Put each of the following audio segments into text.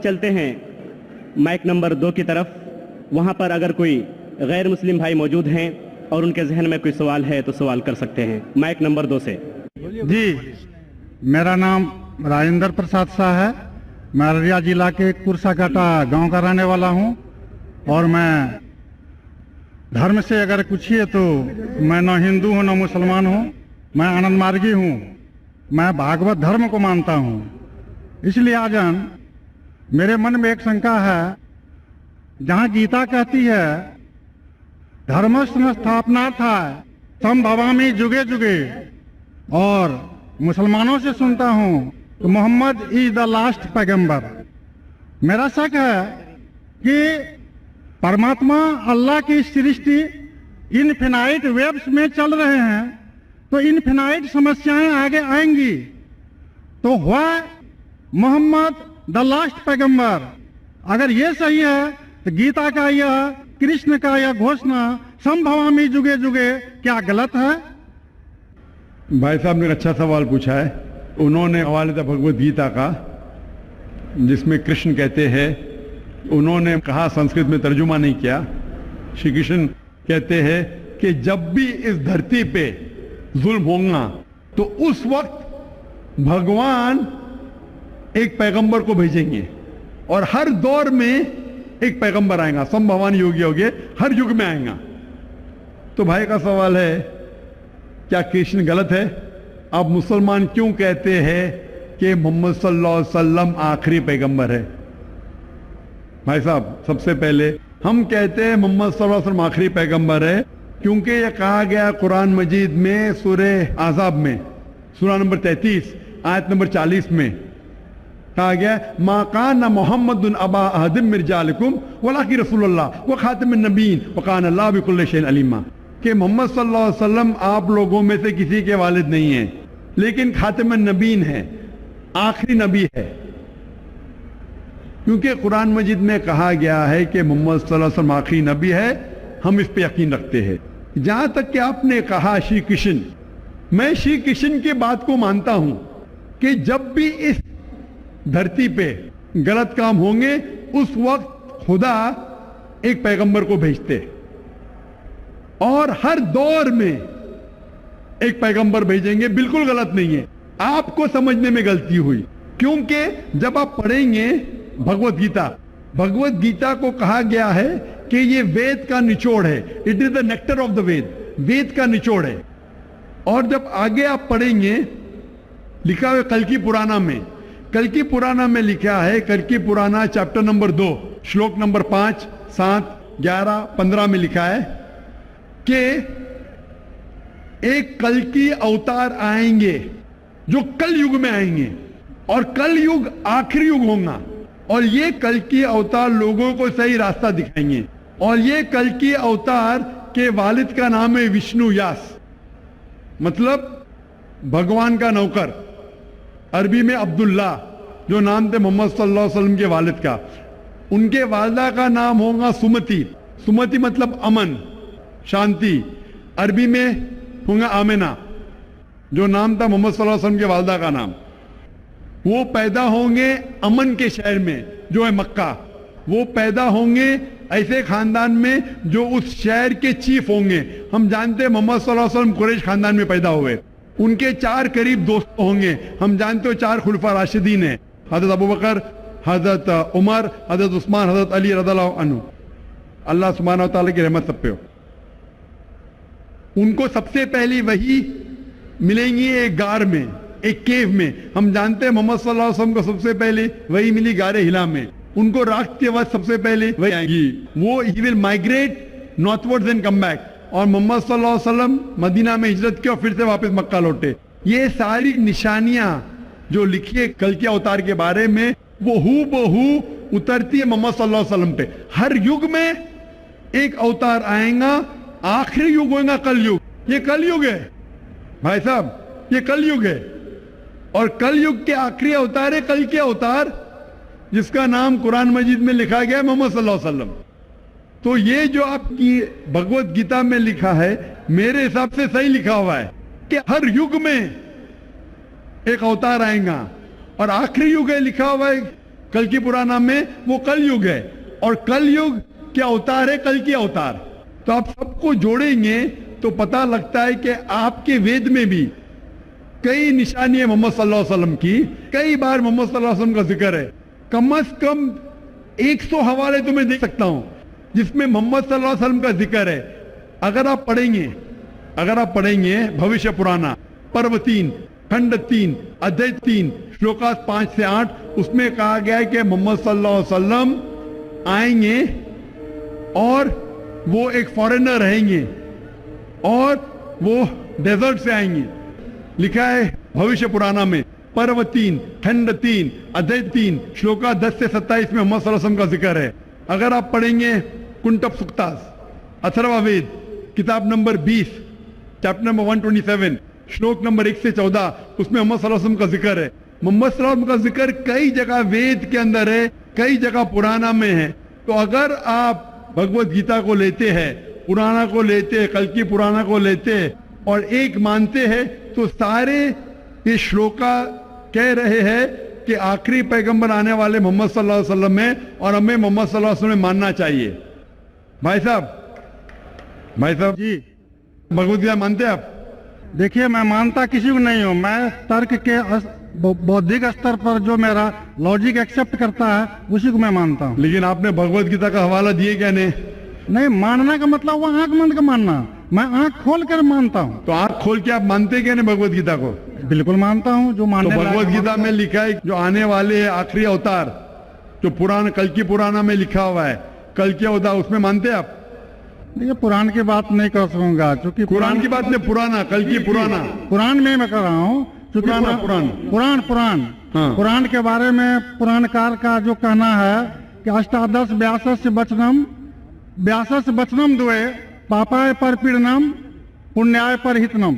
चलते हैं mic number 2 की तरफ। वहां पर अगर कोई गैर मुस्लिम भाई मौजूद हैं और उनके जहन में कोई सवाल है तो सवाल कर सकते हैं। माइक नंबर 2 से। जी, मेरा नाम राजेंद्र प्रसाद शाह है। मैं अररिया जिला के कुरसाकाटा गांव का रहने वाला हूं और मैं धर्म से अगर पूछिए तो मैं न हिंदू हूं न मुसलमान हूं, मैं आनंद मार्गी हूं। मैं भागवत धर्म को मानता हूं। इसलिए आजन मेरे मन में एक शंका है, जहां गीता कहती है धर्म संस्थापना था संभवामी जुगे जुगे, और मुसलमानों से सुनता हूं तो मोहम्मद इज द लास्ट पैगंबर। मेरा शक है कि परमात्मा अल्लाह की सृष्टि इनफिनाइट वेव्स में चल रहे हैं, तो इनफिनाइट समस्याएं आगे आएंगी। तो हुआ मोहम्मद द लास्ट पैगंबर। अगर ये सही है तो गीता का यह, कृष्ण का यह घोषणा संभवामी जुगे जुगे क्या गलत है? भाई साहब ने अच्छा सवाल पूछा है। उन्होंने हवाले था भगवत गीता का, जिसमें कृष्ण कहते हैं, उन्होंने कहा, संस्कृत में तर्जुमा नहीं किया। श्री कृष्ण कहते हैं कि जब भी इस धरती पे जुल्म होगा तो उस वक्त भगवान एक पैगंबर को भेजेंगे और हर दौर में एक पैगंबर आएगा। संभवान योगी हो गए, हर युग में आएगा। तो भाई का सवाल है, क्या कृष्ण गलत है? अब मुसलमान क्यों कहते हैं कि मोहम्मद सल्लल्लाहु अलैहि वसल्लम आखिरी पैगंबर है? भाई साहब, सबसे पहले हम कहते हैं मोहम्मद सल्लल्लाहु अलैहि वसल्लम आखिरी पैगंबर है क्योंकि यह कहा गया कुरान मजीद में सूरह आज़ाब में, सूरा नंबर 33 आयत नंबर 40 में कहा गया, मा कान मोहम्मद अबा अहदिम मिर्जालिकुम वलाकि रसूलुल्लाह व खातिमुन नबीन व कान अल्लाहु बिकुल्लि शैइन अलीमा। कि मोहम्मद सल्लल्लाहु अलैहि वसल्लम आप लोगों में से किसी के वालिद नहीं है, लेकिन खातिमुन नबीन है, आखिरी नबी है। क्योंकि कुरान मजीद में कहा गया है कि मोहम्मद सल्लल्लाहु अलैहि वसल्लम आखिरी नबी है, हम इस पे यकीन रखते हैं। जहां तक कि आपने कहा श्री कृष्ण, मैं श्री कृष्ण की बात को मानता हूं कि जब भी इस धरती पे गलत काम होंगे उस वक्त खुदा एक पैगंबर को भेजते, और हर दौर में एक पैगंबर भेजेंगे। बिल्कुल गलत नहीं है, आपको समझने में गलती हुई। क्योंकि जब आप पढ़ेंगे भगवत गीता, भगवत गीता को कहा गया है कि ये वेद का निचोड़ है, it is the nectar of the Veda, Veda का निचोड़ है। और जब आगे आप पढ़ेंगे, लिखा हुआ कल्कि पुराना में, कल्कि पुराना में लिखा है, कल्कि पुराना चैप्टर नंबर 2 श्लोक नंबर 5, 7, 11, 15 में लिखा है कि एक कल्कि अवतार आएंगे जो कल युग में आएंगे, और कल युग आखिरी युग होगा, और ये कल्कि अवतार लोगों को सही रास्ता दिखाएंगे। और ये कल्कि अवतार के वालिद का नाम है विष्णु यास, मतलब भगवान का नौकर। अरबी में अब्दुल्ला, जो नाम थे मोहम्मद सल्लल्लाहु अलैहि वसल्लम के वालिद का। उनके वालिदा का नाम होगा सुमति, सुमति मतलब अमन, शांति। अरबी में होगा आमिना, जो नाम था मोहम्मद सल्लल्लाहु अलैहि वसल्लम के वालिदा का नाम। वो पैदा होंगे अमन के शहर में जो है मक्का। वो पैदा होंगे ऐसे खानदान में जो उस शहर के चीफ होंगे। हम जानते हैं मोहम्मद सल्लल्लाहु अलैहि वसल्लम कुरैश खानदान में पैदा हुए। उनके 4 करीब दोस्त होंगे। हम जानते हो 4 खुलफा राशिदीन है, हजरत अबू बकर, हजरत उमर, हजरत उस्मान, हजरत अली रज़ियल्लाहु अन्हु। अल्लाह सुब्हानहू व तआला की रहमत सब पे हो। उनको सबसे पहली वही मिलेंगी एक गार में, एक केव में। हम जानते हैं मोहम्मद सल्लल्लाहु अलैहि वसल्लम को सबसे पहले वही मिली गारे हिला में। उनको रात के वक्त सबसे पहले वही आएगी। वो he will migrate northwards and come back. और मोहम्मद सल्लल्लाहु अलैहि वसल्लम मदीना में हिजरत की और फिर से वापस मक्का लौटे। ये सारी निशानियां जो लिखी है कल के अवतार के बारे में, वो हूबहू उतरती है मोहम्मद सल्लल्लाहु अलैहि वसल्लम पे। हर युग में एक अवतार आएगा, आखिरी युग होगा कल युग। ये कल युग है भाई साहब, ये कल युग है। और कल युग के आखिरी अवतार है कल के अवतार, जिसका नाम कुरान मजीद में लिखा गया है मोहम्मद सल्लल्लाहु अलैहि वसल्लम। तो ये जो आपकी भगवत गीता में लिखा है, मेरे हिसाब से सही लिखा हुआ है कि हर युग में एक अवतार आएगा। और आखिरी युग है लिखा हुआ है कल की पुराना में वो कल युग है, और कल युग क्या अवतार है, कल की अवतार। तो आप सबको जोड़ेंगे तो पता लगता है कि आपके वेद में भी कई निशानी है मोहम्मद सल्लल्लाहु अलैहि वसल्लम की, कई बार मोहम्मद सल्लल्लाहु अलैहि वसल्लम का जिक्र है। कम से कम 100 हवाले तो मैं दे सकता हूं जिसमें मोहम्मद सल्लल्लाहु अलैहि वसल्लम का जिक्र है। अगर आप पढ़ेंगे भविष्य पुराना पर्व 3 खंड 3 अध्याय 3 श्लोका 5 से 8, उसमें कहा गया है कि मोहम्मद सल्लल्लाहु अलैहि वसल्लम आएंगे और वो एक फॉरेनर रहेंगे और वो डेजर्ट से आएंगे। लिखा है भविष्य पुराना में पर्व 3 खंड 3 अध्याय 3 श्लोका 10 से 27 में मोहम्मद सल्लल्लाहु अलैहि वसल्लम का जिक्र है। अगर आप पढ़ेंगे कुंटप सुक्तास अथर्ववेद किताब नंबर 20 चैप्टर नंबर 127 श्लोक नंबर 1 से 14, उसमें मोहम्मद सल्लल्लाहु अलैहि वसल्लम का जिक्र है। मोहम्मद सल्लल्लाहु अलैहि वसल्लम का जिक्र कई जगह वेद के अंदर है, कई जगह पुराना में है। तो अगर आप भगवत गीता को लेते हैं, पुराना को लेते हैं, कल की पुराना को लेते हैं और एक मानते हैं, तो सारे ये श्लोका कह रहे हैं कि आखिरी पैगंबर आने वाले मोहम्मद सल्लल्लाहु अलैहि वसल्लम है और हमें मोहम्मद सल्लल्लाहु अलैहि वसल्लम मानना चाहिए। भाई साहब जी भगवत गीता मानते हैं आप? देखिए, मैं मानता किसी को नहीं हूँ। मैं तर्क के बौद्धिक स्तर पर जो मेरा लॉजिक एक्सेप्ट करता है उसी को मैं मानता हूँ। लेकिन आपने भगवत गीता का हवाला दिए क्या नहीं, मानना का मतलब वो आंख बंद का मानना, मैं आंख खोल कर मानता हूँ। तो आंख खोल के आप मानते क्या नहीं भगवत गीता को? बिल्कुल मानता हूँ। जो तो मानने भगवत गीता में लिखा है जो आने वाले आखिरी अवतार, जो पुराण कल की पुराना में लिखा हुआ है कल की अवतार, उसमें मानते हैं आप? देखिए, पुराण की बात नहीं कर सकूंगा क्योंकि कुरान की बात नहीं, पुराना कल की पुराना पुराण में मैं कर रहा हूँ क्योंकि पुराण के बारे में पुराणकार का जो कहना है कि अष्टादश व्यासस वचनम द्वे पापाय पर पीड़नम पुण्याय पर हितनम।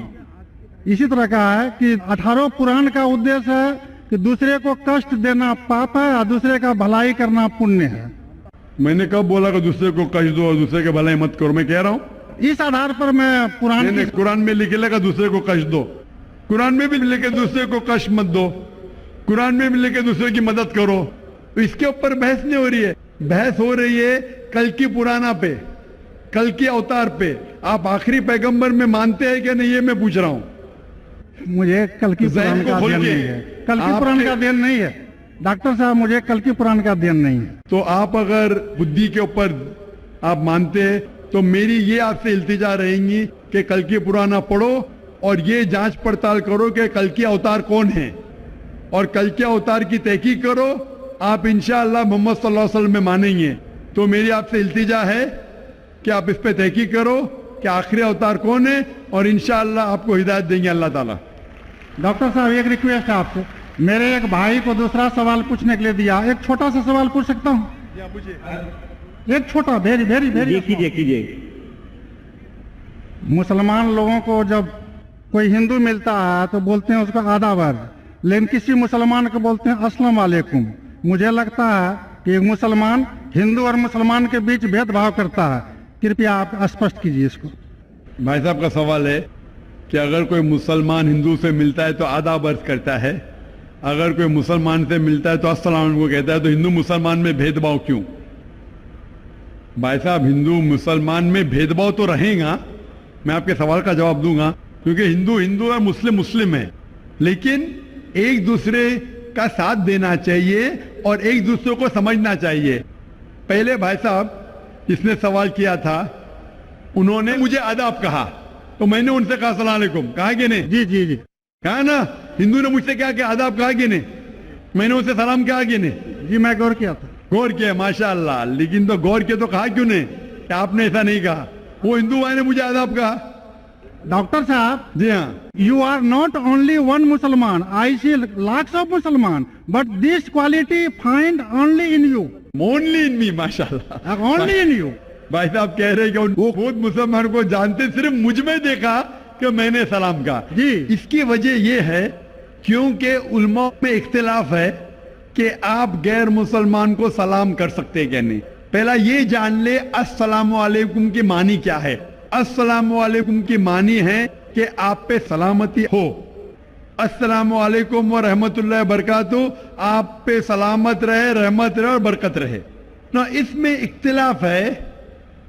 इसी तरह का है कि 18 पुराण का उद्देश्य है कि दूसरे को कष्ट देना पाप है और दूसरे का भलाई करना पुण्य है। मैंने कब बोला कि दूसरे को कष्ट दो और दूसरे के भलाई मत करो? मैं कह रहा हूँ इस आधार पर मैं कुरान में लिखेगा दूसरे को कष्ट दो, कुरान में भी लिखे दूसरे को कष्ट मत दो, कुरान में भी लिखे दूसरे की मदद करो। तो इसके ऊपर बहस नहीं हो रही है, बहस हो रही है कल की पुराना पे, कल के अवतार पे। आप आखिरी पैगंबर में मानते हैं क्या नहीं, ये मैं पूछ रहा हूँ। मुझे कल की पुराण का अध्ययन नहीं है, कल की पुराण का अध्ययन नहीं है डॉक्टर साहब, मुझे कल की पुराण का अध्ययन नहीं है। तो आप अगर बुद्धि के ऊपर आप मानते हैं तो मेरी ये आपसे इल्तिजा रहेंगी कि कल की पुराना पढ़ो और ये जांच पड़ताल करो कि कल के अवतार कौन है और कल के अवतार की तहकीक करो। आप इंशाअल्लाह मोहम्मद सल्लल्लाहु अलैहि वसल्लम में मानेंगे। तो मेरी आपसे इल्तिजा है कि आप इस पे तहकीक करो कि आखिरी अवतार कौन है और इंशाअल्लाह आपको हिदायत देंगे अल्लाह ताला। डॉक्टर साहब, एक रिक्वेस्ट है आपसे, मेरे एक भाई को दूसरा सवाल पूछने के लिए दिया, एक छोटा सा सवाल पूछ सकता हूँ? एक छोटा, वेरी वेरी वेरी कीजिए। मुसलमान लोगों को जब कोई हिंदू मिलता है तो बोलते हैं उसका आदाब, लेकिन किसी मुसलमान को बोलते हैं अस्सलाम वालेकुम। मुझे लगता है कि एक मुसलमान हिंदू और मुसलमान के बीच भेदभाव करता है, कृपया आप स्पष्ट कीजिए इसको। भाई साहब का सवाल है कि अगर कोई मुसलमान हिंदू से मिलता है तो आदाब अर्ज करता है, अगर कोई मुसलमान से मिलता है तो अस्सलाम वालेकुम कहता है, तो हिंदू मुसलमान में भेदभाव क्यों? भाई साहब, हिंदू मुसलमान में भेदभाव तो रहेगा, मैं आपके सवाल का जवाब दूंगा, क्योंकि हिंदू हिंदू है, मुस्लिम मुस्लिम है, लेकिन एक दूसरे का साथ देना चाहिए और एक दूसरे को समझना चाहिए। पहले भाई साहब जिसने सवाल किया था उन्होंने मुझे आदाब कहा तो मैंने उनसे कहा अस्सलाम वालेकुम, कहा कि नहीं? जी जी जी, कहा ना। हिंदू ने मुझसे क्या कि आदाब कहा कि नहीं? मैंने उनसे सलाम कहा कि नहीं? जी मैं गौर किया था। गौर किया, माशाअल्लाह। लेकिन तो गौर किया तो कहा क्यों नहीं कि आपने ऐसा नहीं कहा? वो हिंदू भाई ने मुझे आदाब कहा। डॉक्टर साहब, जी हाँ, you are not only one मुसलमान, आई सी lakhs of मुसलमान, but this quality find only in you. Only in me, माशाअल्लाह, ओनली इन यू। भाई साहब कह रहे कि वो खुद मुसलमान को जानते, सिर्फ मुझ में देखा कि मैंने सलाम कहा। जी, इसकी वजह यह है क्योंकि उलमा में इख्तिलाफ है कि आप गैर मुसलमान को सलाम कर सकते हैं क्या नहीं। पहला ये जान ले अस्सलामु अलैकुम की मानी क्या है। अस्सलामु अलैकुम की मानी है कि आप पे सलामती हो। अस्सलामु अलैकुम व रहमतुल्लाहि व बरकातुहू, आप पे सलामत रहे, रहमत रहे और बरकत रहे ना। इसमें इख्तिलाफ है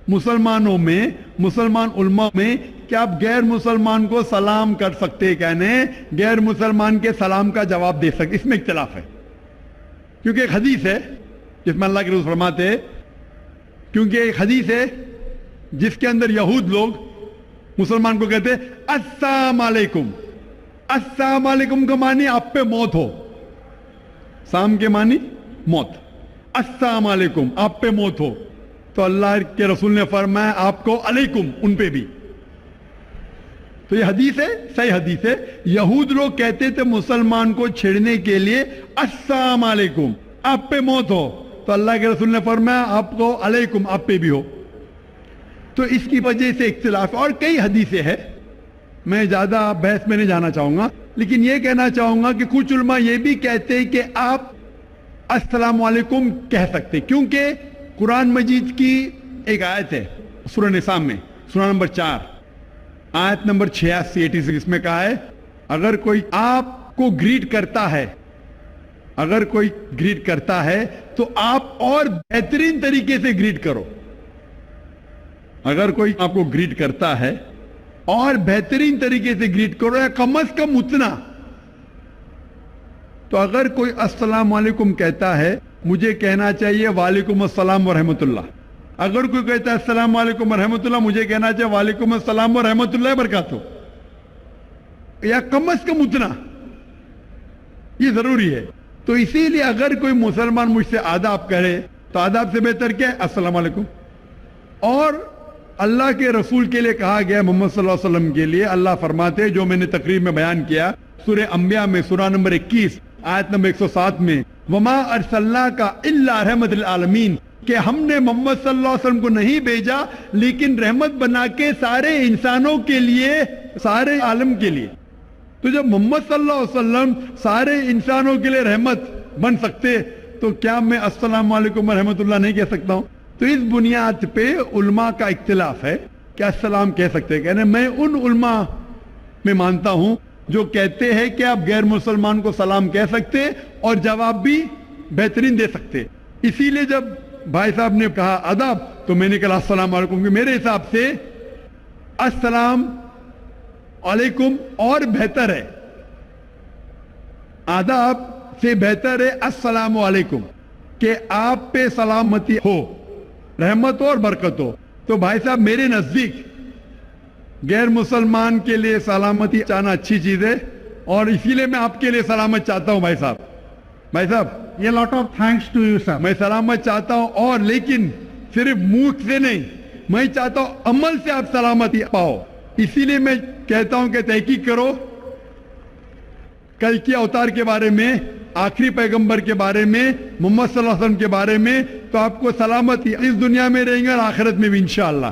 मुसलमानों में, मुसलमान उलमा में, कि आप गैर मुसलमान को सलाम कर सकते हैं, कहने गैर मुसलमान के सलाम का जवाब दे सकते, इसमें इख्तिलाफ है। क्योंकि एक हदीस है जिसमें अल्लाह के रसूल फरमाते हैं, क्योंकि एक हदीस है जिसके अंदर यहूद लोग मुसलमान को कहते अस्सलाम वालेकुम। अस्सलाम वालेकुम का मानी आप पे मौत हो, साम के मानी मौत, अस्सलाम वालेकुम आप पे मौत हो। तो अल्लाह के रसूल ने फरमाया आपको अलैकुम उन पे भी। तो ये हदीस है, सही हदीस है। यहूद लोग कहते थे मुसलमान को छेड़ने के लिए अस्सलाम वालेकुम आप पे मौत हो, तो अल्लाह के रसूल ने फरमाया आपको अलैकुम आप पे भी हो। तो इसकी वजह से इख्तिलाफ, और कई हदीसें हैं, मैं ज्यादा बहस में नहीं जाना चाहूंगा, लेकिन यह कहना चाहूंगा कि कुछ उलमा यह भी कहते हैं कि आप अस्सलाम वालेकुम कह सकते, क्योंकि कुरान मजीद की एक आयत है सूरह निसा में, सूरह नंबर 4 आयत नंबर 86 इसमें कहा है, अगर कोई आपको ग्रीट करता है, अगर कोई ग्रीट करता है तो आप और बेहतरीन तरीके से ग्रीट करो। अगर कोई आपको ग्रीट करता है और बेहतरीन तरीके से ग्रीट करो, या कम से कम उतना। तो अगर कोई अस्सलाम वालेकुम कहता है, मुझे कहना चाहिए वालेकुम अस्सलाम व रहमतुल्लाह। अगर कोई कहता है अस्सलाम वालेकुम व रहमतुल्लाह, मुझे कहना चाहिए वालेकुम अस्सलाम व रहमतुल्लाह बरकातहू, या कम से कम उतना, ये जरूरी है। तो इसीलिए अगर कोई मुसलमान मुझसे आदाब करे तो आदाब से बेहतर क्या है, अस्सलाम वालेकुम। और अल्लाह के रसूल के लिए कहा गया, मोहम्मद सल्लल्लाहु अलैहि वसल्लम के लिए, अल्लाह फरमाते जो मैंने तकरीर में बयान किया सूरह अंबिया में, सूरह नंबर 21 आयत नंबर 107 में, वमा अरसलना का इल्ला रहमत लिल आलमीन, कि हमने मोहम्मद सल्लल्लाहु अलैहि वसल्लम को नहीं भेजा लेकिन रहमत बना के सारे इंसानों के लिए, सारे आलम के लिए। तो जब मोहम्मद सल्लल्लाहु अलैहि वसल्लम सारे इंसानों के लिए रहमत बन सकते, तो क्या मैं अस्सलाम वालेकुम व रहमतुल्लाह नहीं कह सकता हूं? तो इस बुनियाद पे उलमा का इख्तिलाफ है कि अस्सलाम कह सकते हैं। कहने मैं उन उलमा में मानता हूं जो कहते हैं कि आप गैर मुसलमान को सलाम कह सकते और जवाब भी बेहतरीन दे सकते। इसीलिए जब भाई साहब ने कहा अदब, तो मैंने कहा अस्सलाम वालेकुम। मेरे हिसाब से अस्सलाम वालेकुम और बेहतर है, आदाब से बेहतर है अस्सलाम वालेकुम, कि आप पे सलामती हो, रहमत हो और बरकत हो। तो भाई साहब मेरे नजदीक गैर मुसलमान के लिए सलामती चाहना अच्छी चीज है, और इसीलिए मैं आपके लिए सलामत चाहता हूं भाई साहब। भाई साहब ये lot of thanks to you sir. मैं सलामत चाहता हूं, और लेकिन सिर्फ मुंह से नहीं, मैं चाहता हूं अमल से आप सलामती पाओ। इसीलिए मैं कहता हूं कि तहकीक करो कल के अवतार के बारे में, आखिरी पैगंबर के बारे में, मोहम्मद सल्लल्लाहु अलैहि वसल्लम के बारे में, तो आपको सलामती इस दुनिया में रहेंगे और आखिरत में भी इंशाअल्लाह।